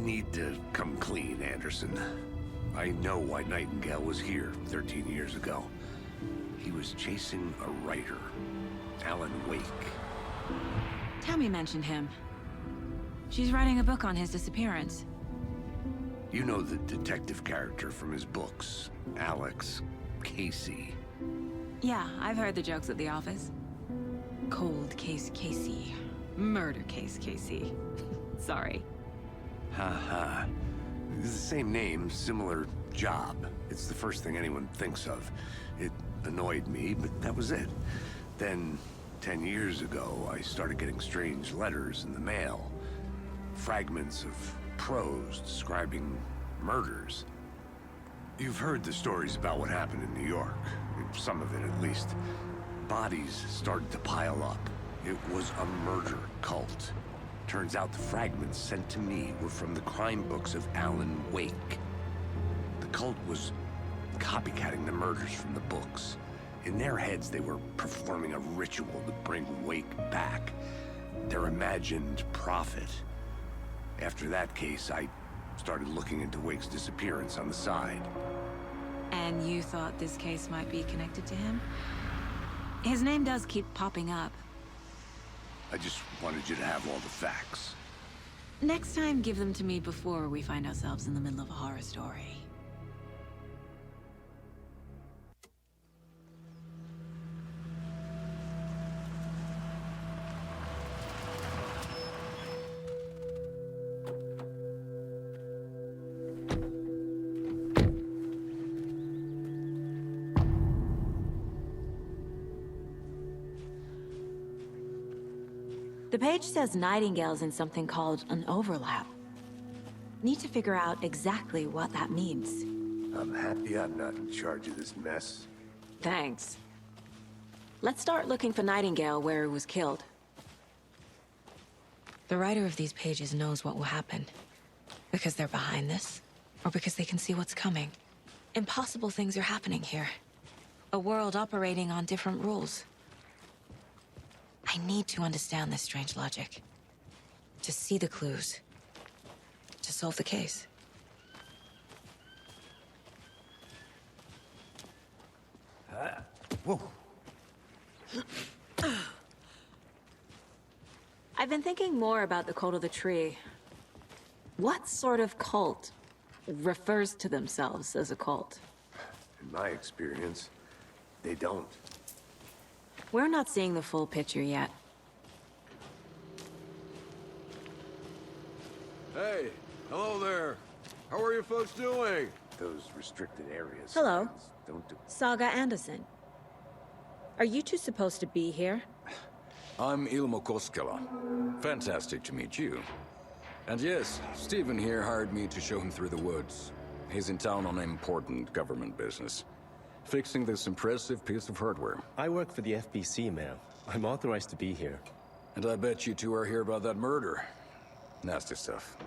need to come clean, Anderson. I know why Nightingale was here 13 years ago. He was chasing a writer, Alan Wake. Tammy mentioned him. She's writing a book on his disappearance. You know the detective character from his books, Alex Casey. Yeah, I've heard the jokes at the office. Cold case Casey. Murder case Casey. Sorry. Haha. It's the same name, similar job. It's the first thing anyone thinks of. It annoyed me, but that was it. Then, 10 years ago, I started getting strange letters in the mail. Fragments of prose describing murders. You've heard the stories about what happened in New York. Some of it, at least. Bodies started to pile up. It was a murder cult. Turns out the fragments sent to me were from the crime books of Alan Wake. The cult was copycatting the murders from the books. In their heads, they were performing a ritual to bring Wake back. Their imagined prophet. After that case, I started looking into Wake's disappearance on the side. And you thought this case might be connected to him? His name does keep popping up. I just wanted you to have all the facts. Next time, give them to me before we find ourselves in the middle of a horror story. The page says Nightingale's in something called an overlap. Need to figure out exactly what that means. I'm happy I'm not in charge of this mess. Thanks. Let's start looking for Nightingale where he was killed. The writer of these pages knows what will happen. Because they're behind this, or because they can see what's coming. Impossible things are happening here. A world operating on different rules. I need to understand this strange logic. To see the clues. To solve the case. Whoa. I've been thinking more about the cult of the tree. What sort of cult refers to themselves as a cult? In my experience, they don't. We're not seeing the full picture yet. Hey, hello there. How are you folks doing? Those restricted areas. Hello. Don't do. Saga Anderson. Are you two supposed to be here? I'm Ilmo Koskela. Fantastic to meet you. And yes, Stephen here hired me to show him through the woods. He's in town on important government business. Fixing this impressive piece of hardware. I work for the FBC, ma'am. I'm authorized to be here. And I bet you two are here about that murder. Nasty stuff.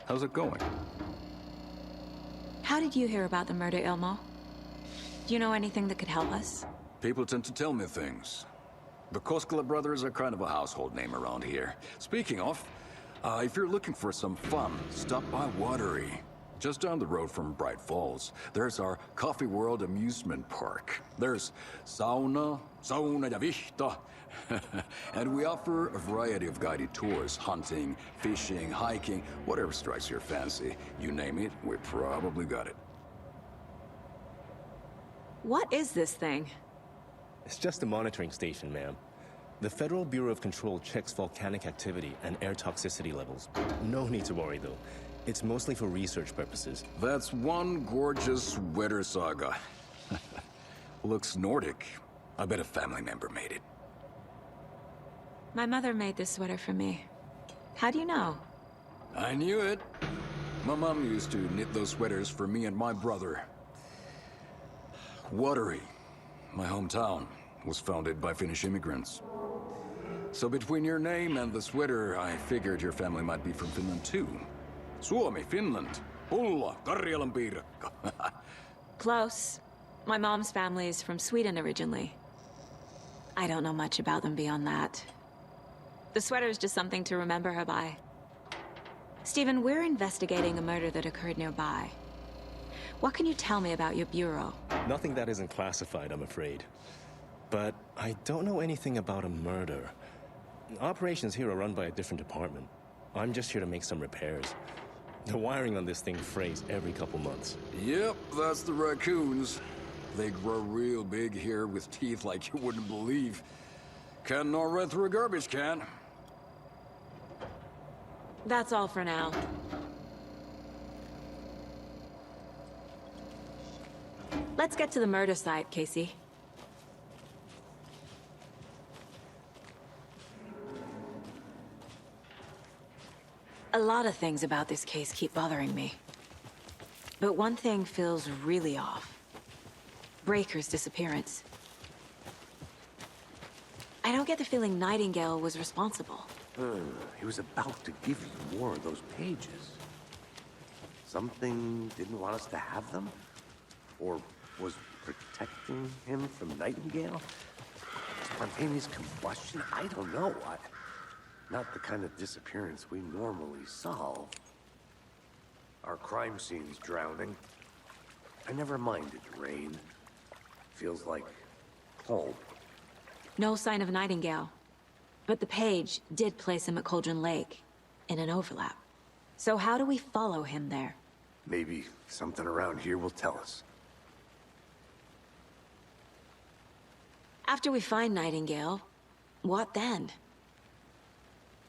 How's it going? How did you hear about the murder, Ilmo? Do you know anything that could help us? People tend to tell me things. The Koskela brothers are kind of a household name around here. Speaking of, if you're looking for some fun, stop by Watery. Just down the road from Bright Falls, there's our Coffee World amusement park. There's sauna ja vihta. And we offer a variety of guided tours, hunting, fishing, hiking, whatever strikes your fancy. You name it, we probably got it. What is this thing? It's just a monitoring station, ma'am. The Federal Bureau of Control checks volcanic activity and air toxicity levels. No need to worry, though. It's mostly for research purposes. That's one gorgeous weather saga. Looks Nordic. I bet a family member made it. My mother made this sweater for me. How do you know? I knew it. My mom used to knit those sweaters for me and my brother. Watery, my hometown, was founded by Finnish immigrants. So between your name and the sweater, I figured your family might be from Finland too. Suomi, Finland. Pulla, Karjalan piirakka. Close. My mom's family is from Sweden originally. I don't know much about them beyond that. The sweater is just something to remember her by. Stephen, we're investigating a murder that occurred nearby. What can you tell me about your bureau? Nothing that isn't classified, I'm afraid. But I don't know anything about a murder. Operations here are run by a different department. I'm just here to make some repairs. The wiring on this thing frays every couple months. Yep, that's the raccoons. They grow real big here with teeth like you wouldn't believe. Can't gnaw right through a garbage can. That's all for now. Let's get to the murder site, Casey. A lot of things about this case keep bothering me. But one thing feels really off. Breaker's disappearance. I don't get the feeling Nightingale was responsible. He was about to give you more of those pages. Something didn't want us to have them? Or was protecting him from Nightingale? Spontaneous combustion? I don't know. Not the kind of disappearance we normally solve. Our crime scene's drowning. I never minded rain. Feels like home. No sign of Nightingale. But the page did place him at Cauldron Lake, in an overlap. So how do we follow him there? Maybe something around here will tell us. After we find Nightingale, what then?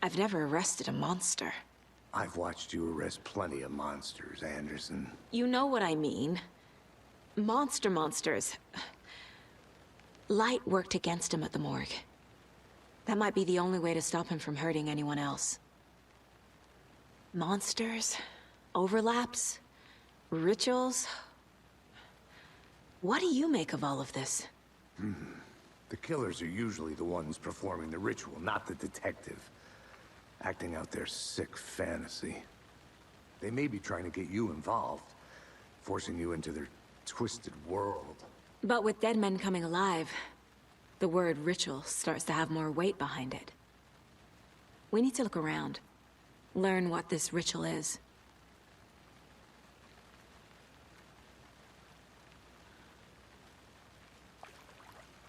I've never arrested a monster. I've watched you arrest plenty of monsters, Anderson. You know what I mean. Monsters. Light worked against him at the morgue. That might be the only way to stop him from hurting anyone else. Monsters? Overlaps? Rituals? What do you make of all of this? The killers are usually the ones performing the ritual, not the detective. Acting out their sick fantasy. They may be trying to get you involved, forcing you into their twisted world. But with dead men coming alive, the word ritual starts to have more weight behind it. We need to look around. Learn what this ritual is.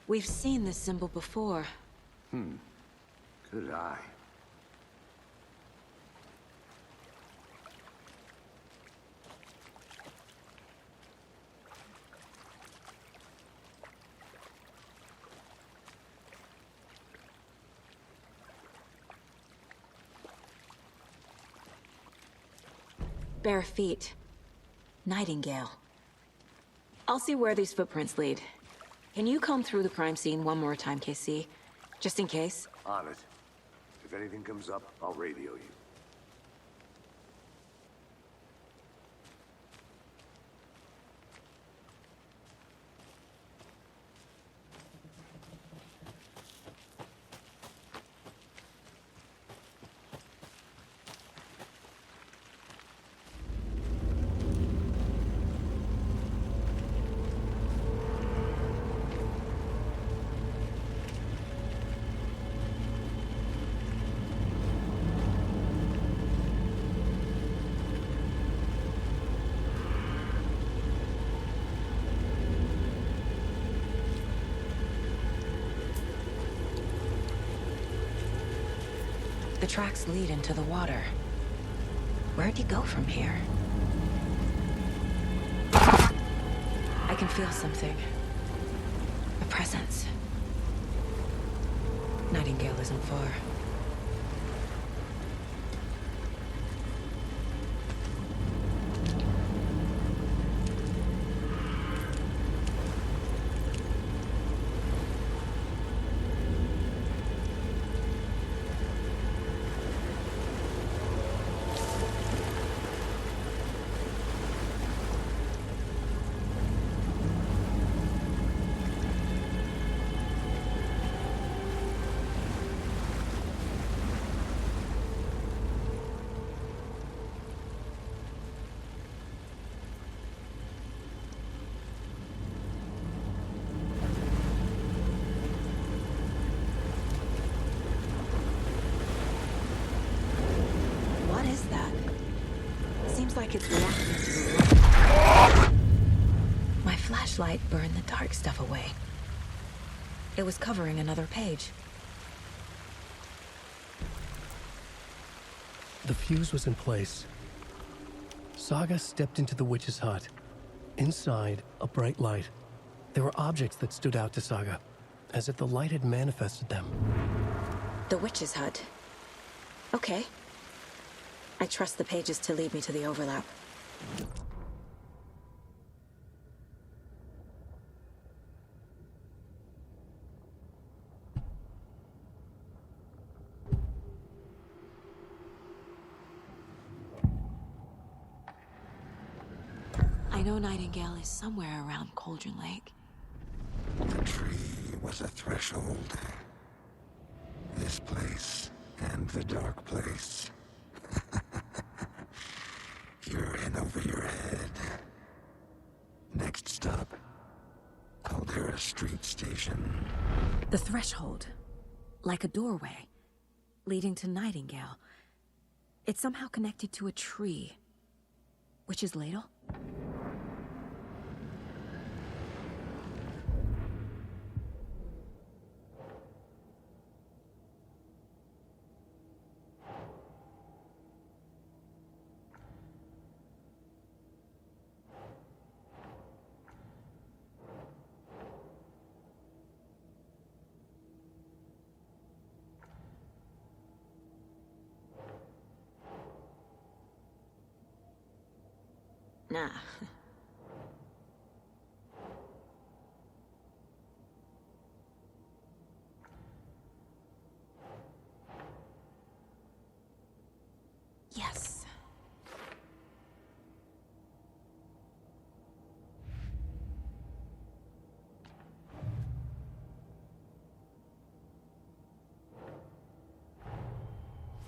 We've seen this symbol before. Good eye. Bare feet. Nightingale. I'll see where these footprints lead. Can you comb through the crime scene one more time, KC? Just in case? On it. If anything comes up, I'll radio you. The tracks lead into the water. Where'd he go from here? I can feel something. A presence. Nightingale isn't far. like it's reacting to the light. My flashlight burned the dark stuff away. It was covering another page. The fuse was in place. Saga stepped into the witch's hut. Inside, a bright light. There were objects that stood out to Saga, as if the light had manifested them. The witch's hut. Okay. I trust the pages to lead me to the overlap. I know Nightingale is somewhere around Cauldron Lake. The tree was a threshold. This place and the dark place. You're in over your head. Next stop, Caldera Street Station. The threshold. Like a doorway. Leading to Nightingale. It's somehow connected to a tree. Witch's ladle? Nah. Yes.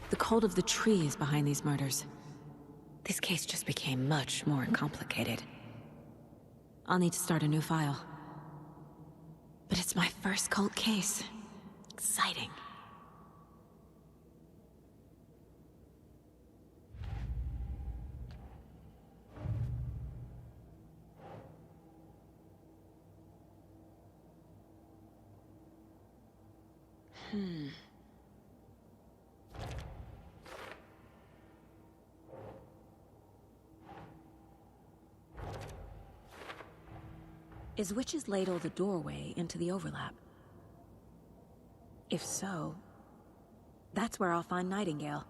The cult of the tree is behind these murders. This case just became much more complicated. I'll need to start a new file. But it's my first cult case. Exciting. Is Witch's Ladle the doorway into the overlap? If so, that's where I'll find Nightingale.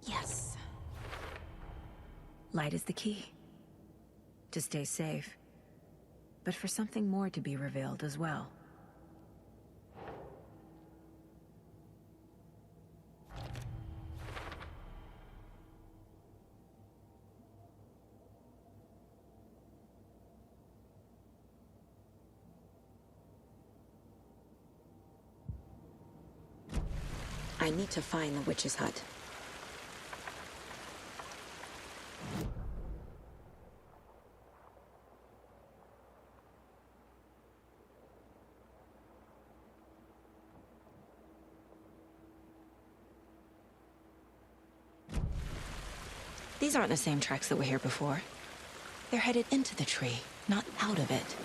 Yes. Light is the key. To stay safe. But for something more to be revealed as well. I need to find the witch's hut. These aren't the same tracks that were here before. They're headed into the tree, not out of it.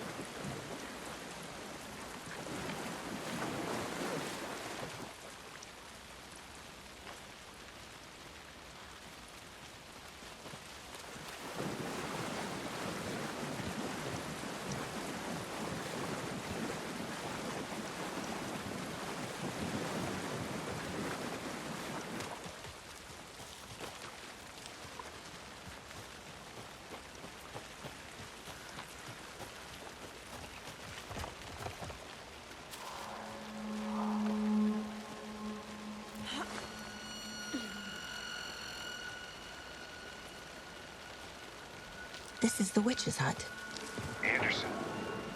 This is the witch's hut. Anderson,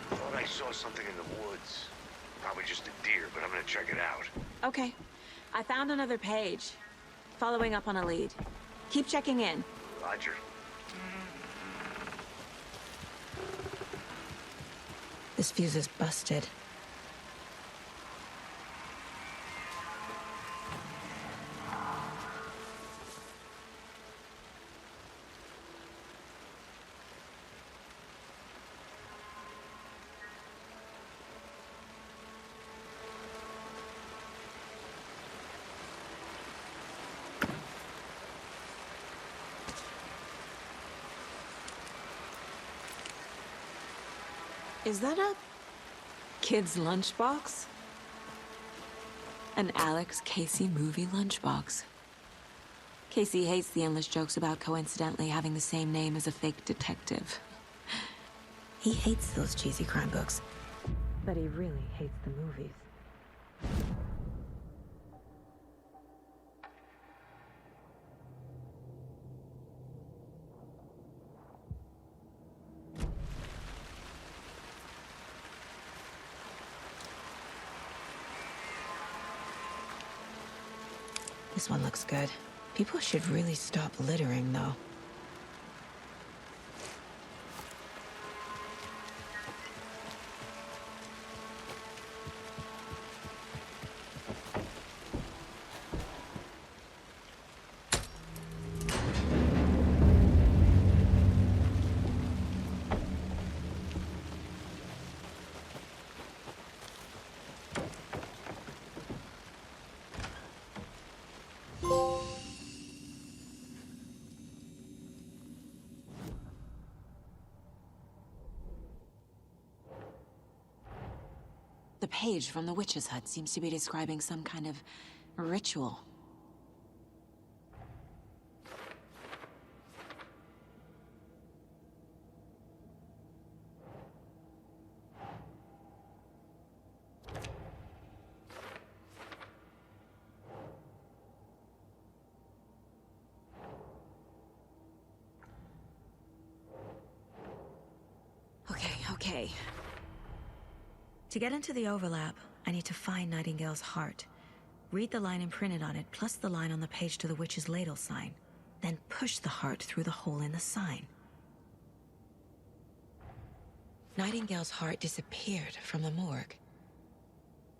thought I saw something in the woods. Probably just a deer, but I'm gonna check it out. Okay. I found another page. Following up on a lead. Keep checking in. Roger. This fuse is busted. Is that a kid's lunchbox? An Alex Casey movie lunchbox. Casey hates the endless jokes about coincidentally having the same name as a fake detective. He hates those cheesy crime books. But he really hates the movies. This one looks good. People should really stop littering, though. The page from the witch's hut seems to be describing some kind of ritual. Okay. To get into the overlap, I need to find Nightingale's heart. Read the line imprinted on it, plus the line on the page to the witch's ladle sign. Then push the heart through the hole in the sign. Nightingale's heart disappeared from the morgue.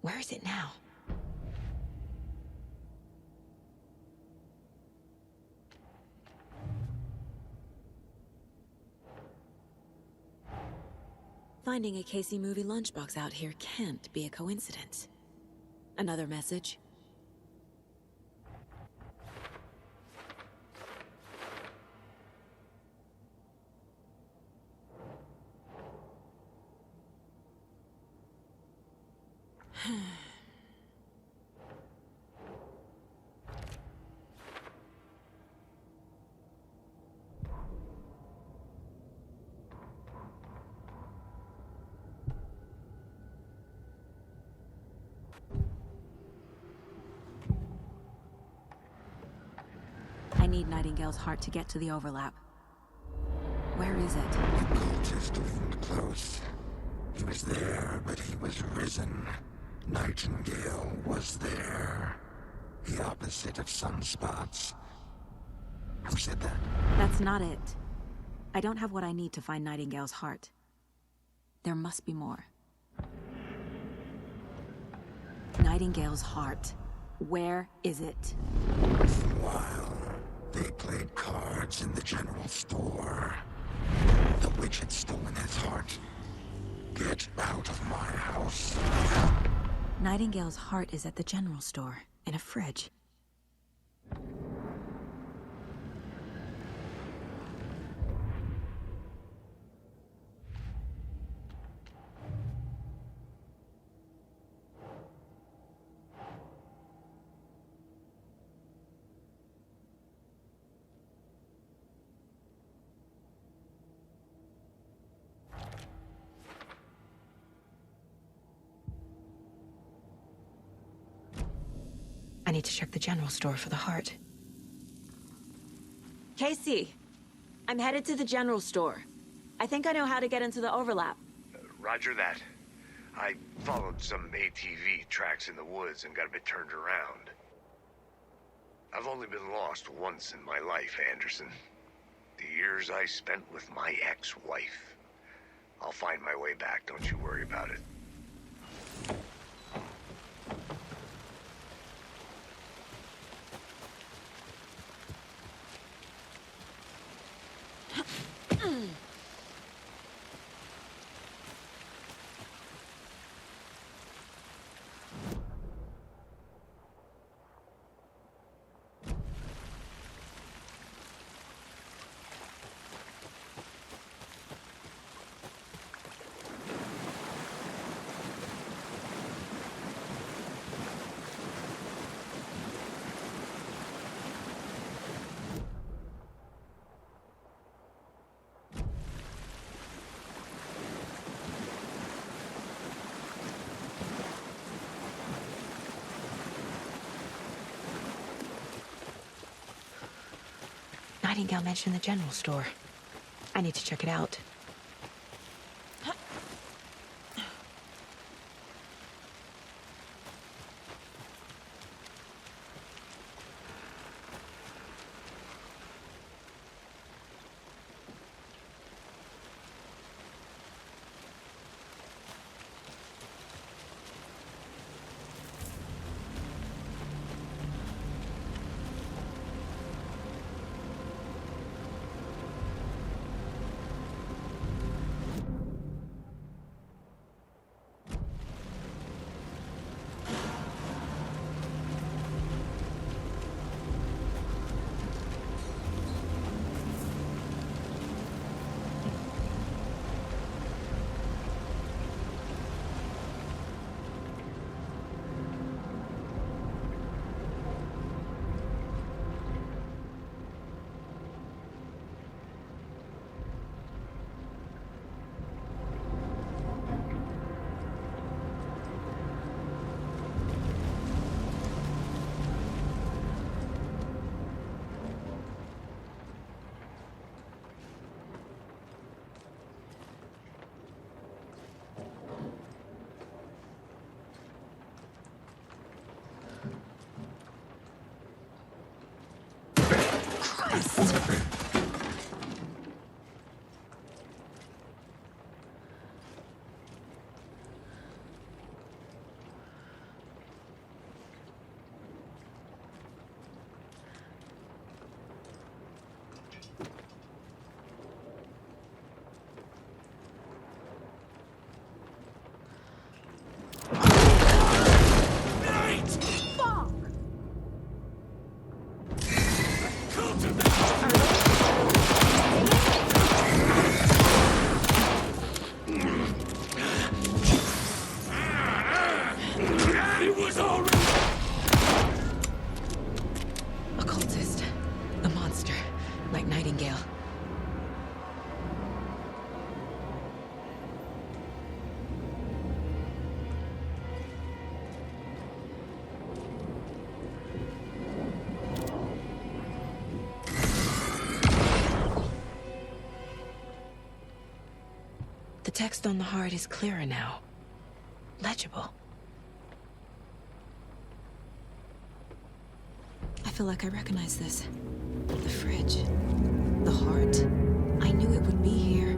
Where is it now? Finding a Casey movie lunchbox out here can't be a coincidence. Another message? I need Nightingale's heart to get to the overlap. Where is it? The cultist leaned close. He was there, but he was risen. Nightingale was there. The opposite of sunspots. Who said that? That's not it. I don't have what I need to find Nightingale's heart. There must be more. Nightingale's heart. Where is it? For a while, they played cards in the general store. The witch had stolen his heart. Get out of my house. Nightingale's heart is at the general store, in a fridge. I need to check the general store for the heart. Casey, I'm headed to the general store. I think I know how to get into the overlap. Roger that. I followed some ATV tracks in the woods and got a bit turned around. I've only been lost once in my life, Anderson. The years I spent with my ex-wife. I'll find my way back, don't you worry about it. Nightingale mentioned the general store. I need to check it out. Occultist. A monster. Like Nightingale. The text on the heart is clearer now. Legible. I feel like I recognize this. The fridge. The heart. I knew it would be here.